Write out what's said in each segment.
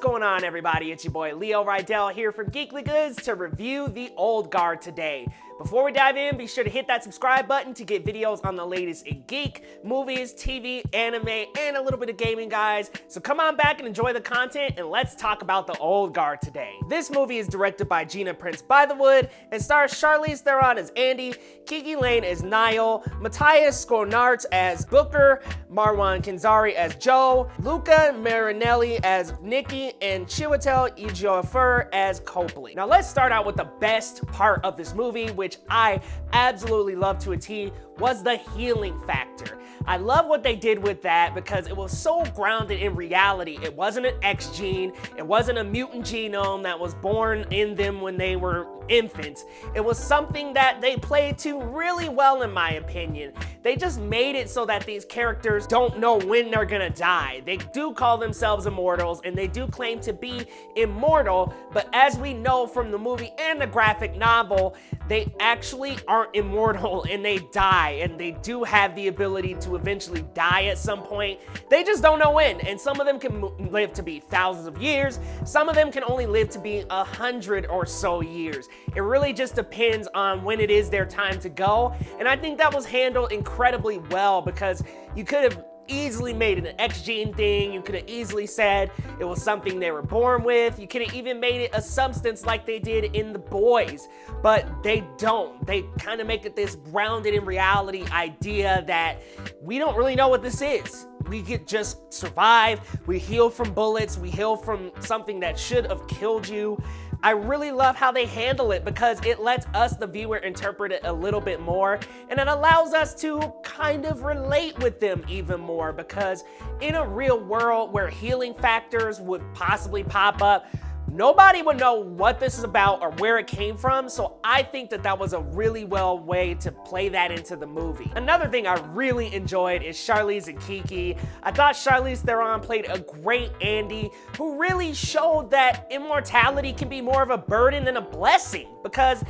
going on, everybody? It's your boy Leo Rydell here from Geekly Goods to review The Old Guard today. Before we dive in, be sure to hit that subscribe button to get videos on the latest in geek, movies, TV, anime, and a little bit of gaming, guys. So come on back and enjoy the content, and let's talk about The Old Guard today. This movie is directed by Gina Prince-Bythewood and stars Charlize Theron as Andy, Kiki Layne as Niall, Matthias Schoenaerts as Booker, Marwan Kenzari as Joe, Luca Marinelli as Nikki, and Chiwetel Ejiofor as Copley. Now let's start out with the best part of this movie, which I absolutely love to a T, was the healing factor. I love what they did with that because it was so grounded in reality. It wasn't an X gene, it wasn't a mutant genome that was born in them when they were infants. It was something that they played to really well, in my opinion. They just made it so that these characters don't know when they're gonna die. They do call themselves immortals and they do claim to be immortal, but as we know from the movie and the graphic novel, they actually aren't immortal and they die, and they do have the ability to eventually die at some point. They just don't know when, and some of them can live to be thousands of years. Some of them can only live to be 100 or so years. It really just depends on when it is their time to go, and I think that was handled incredibly well because you could have easily made it an X gene thing. You could have easily said it was something they were born with. You could have even made it a substance like they did in The Boys, but they don't. They kind of make it this grounded in reality idea that we don't really know what this is. We could just survive. We heal from bullets. We heal from something that should have killed you. I really love how they handle it because it lets us, the viewer, interpret it a little bit more, and it allows us to kind of relate with them even more, because in a real world where healing factors would possibly pop up, nobody would know what this is about or where it came from, so I think that that was a really well way to play that into the movie. Another thing I really enjoyed is Charlize and Kiki. I thought Charlize Theron played a great Andy, who really showed that immortality can be more of a burden than a blessing, because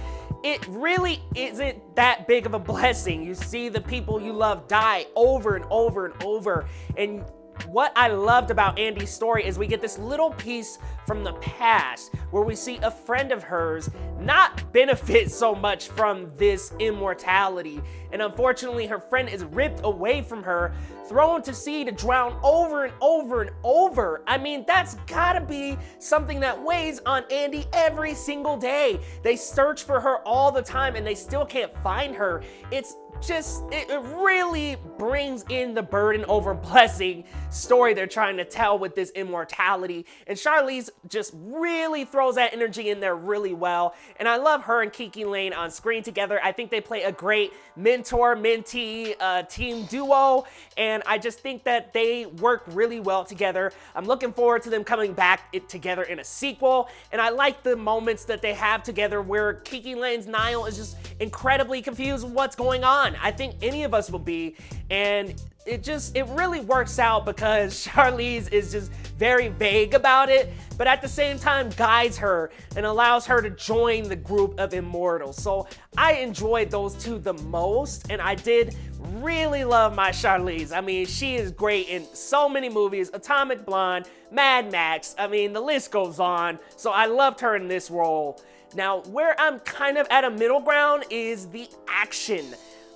it really isn't that big of a blessing. You see the people you love die over and over and over, and what I loved about Andy's story is we get this little piece from the past where we see a friend of hers not benefit so much from this immortality. And unfortunately, her friend is ripped away from her, thrown to sea to drown over and over and over. I mean, that's gotta be something that weighs on Andy every single day. They search for her all the time and they still can't find her. It's just, it really brings in the burden over blessing story they're trying to tell with this immortality. And Charlize just really throws that energy in there really well. And I love her and Kiki Layne on screen together. I think they play a great mentor-mentee team duo. And I just think that they work really well together. I'm looking forward to them coming back together in a sequel. And I like the moments that they have together where Kiki Layne's Niall is just incredibly confused with what's going on. I think any of us will be, and it really works out because Charlize is just very vague about it, but at the same time guides her and allows her to join the group of immortals. So I enjoyed those two the most, and I did really love my Charlize. I mean, she is great in so many movies, Atomic Blonde, Mad Max, I mean, the list goes on. So I loved her in this role. Now, where I'm kind of at a middle ground is the action.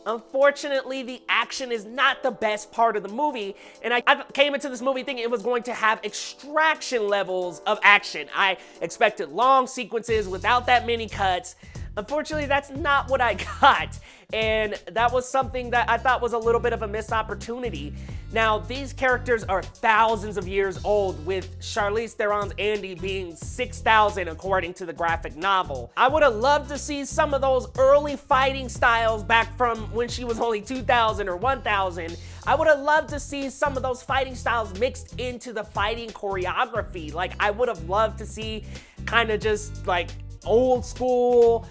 Unfortunately, the action is not the best part of the movie, and I came into this movie thinking it was going to have Extraction levels of action. I expected long sequences without that many cuts. Unfortunately, that's not what I got, and that was something that I thought was a little bit of a missed opportunity. Now, these characters are thousands of years old, with Charlize Theron's Andy being 6,000 according to the graphic novel. I would have loved to see some of those early fighting styles back from when she was only 2,000 or 1,000. I would have loved to see some of those fighting styles mixed into the fighting choreography. Like, I would have loved to see kind of just like old school,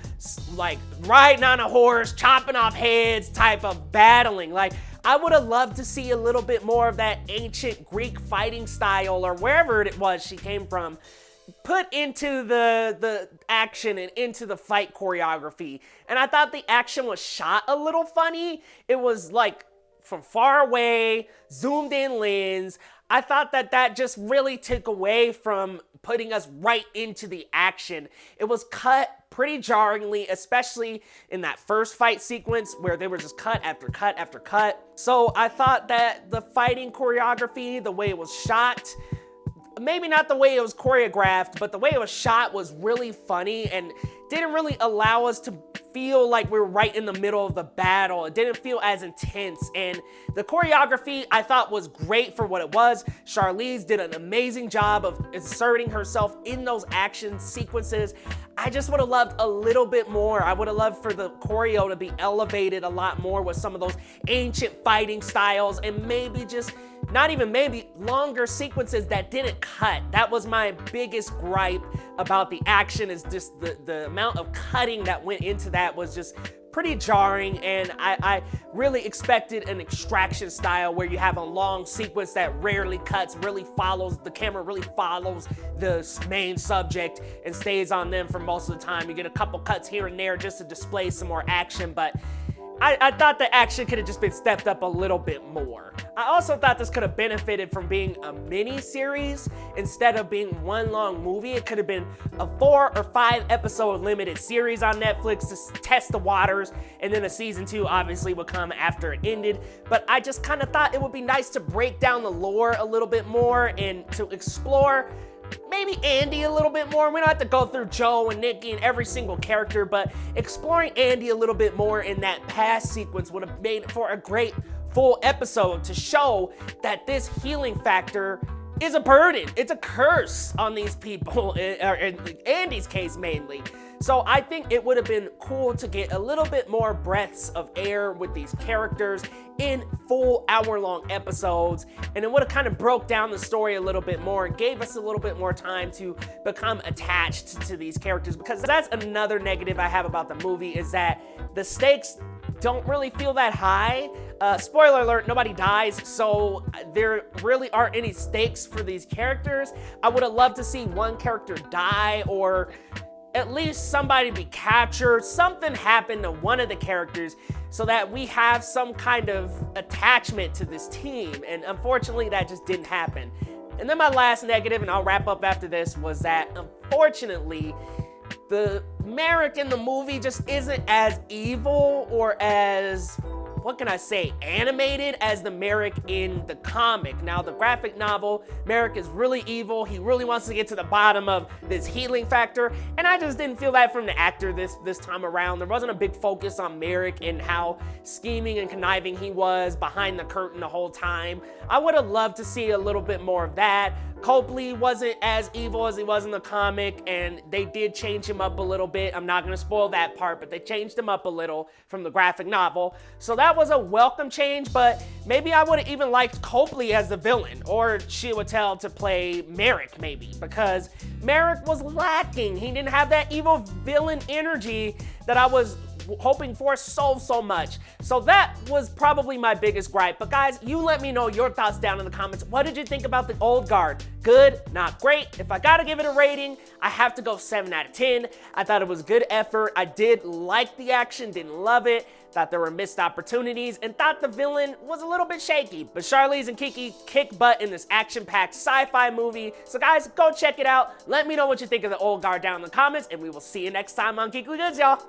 like riding on a horse, chopping off heads type of battling. Like, I would have loved to see a little bit more of that ancient Greek fighting style, or wherever it was she came from, put into the action and into the fight choreography. And I thought the action was shot a little funny. It was like from far away, zoomed in lens. I thought that that just really took away from putting us right into the action. It was cut pretty jarringly, especially in that first fight sequence where they were just cut after cut after cut. So I thought that the fighting choreography, the way it was shot, maybe not the way it was choreographed, but the way it was shot was really funny and didn't really allow us to feel like we were right in the middle of the battle. It didn't feel as intense, and the choreography I thought was great for what it was. Charlize did an amazing job of inserting herself in those action sequences. I just would have loved a little bit more. I would have loved for the choreo to be elevated a lot more with some of those ancient fighting styles, and maybe just, not even maybe, longer sequences that didn't cut. That was my biggest gripe about the action, is just the amount of cutting that went into that was just pretty jarring, and I really expected an Extraction style where you have a long sequence that rarely cuts, really follows, the camera really follows the main subject and stays on them for most of the time. You get a couple cuts here and there just to display some more action, but I thought the action could have just been stepped up a little bit more. I also thought this could have benefited from being a mini-series instead of being one long movie. It could have been a 4 or 5 episode limited series on Netflix to test the waters, and then a season 2 obviously would come after it ended. But I just kind of thought it would be nice to break down the lore a little bit more and to explore maybe Andy a little bit more. We don't have to go through Joe and Nikki and every single character, but exploring Andy a little bit more in that past sequence would have made for a great full episode to show that this healing factor is a burden. It's a curse on these people, or in Andy's case mainly. So I think it would have been cool to get a little bit more breaths of air with these characters in full hour-long episodes, and it would have kind of broke down the story a little bit more and gave us a little bit more time to become attached to these characters, because that's another negative I have about the movie, is that the stakes don't really feel that high. Spoiler alert, nobody dies, so there really aren't any stakes for these characters. I would have loved to see one character die, or at least somebody be captured, something happen to one of the characters so that we have some kind of attachment to this team, and unfortunately that just didn't happen. And then my last negative, and I'll wrap up after this, was that unfortunately the Merrick in the movie just isn't as evil or as, what can I say, animated as the Merrick in the comic. Now, the graphic novel, Merrick is really evil. He really wants to get to the bottom of this healing factor, and I just didn't feel that from the actor this time around. There wasn't a big focus on Merrick and how scheming and conniving he was behind the curtain the whole time. I would have loved to see a little bit more of that. Copley wasn't as evil as he was in the comic, and they did change him up a little bit. I'm not going to spoil that part, but they changed him up a little from the graphic novel. So that was a welcome change, but maybe I would have even liked Copley as the villain, or Chiwetel to play Merrick maybe, because Merrick was lacking. He didn't have that evil villain energy that I was hoping for so much. So that was probably my biggest gripe. But guys, you let me know your thoughts down in the comments. What did you think about the Old Guard? Good, not great? If I gotta give it a rating, I have to go 7 out of 10. I thought it was good effort. I did like the action, didn't love it. Thought there were missed opportunities, and thought the villain was a little bit shaky. But Charlize and Kiki kick butt in this action-packed sci-fi movie. So guys, go check it out. Let me know what you think of the Old Guard down in the comments, and we will see you next time on Geekly Goods, y'all.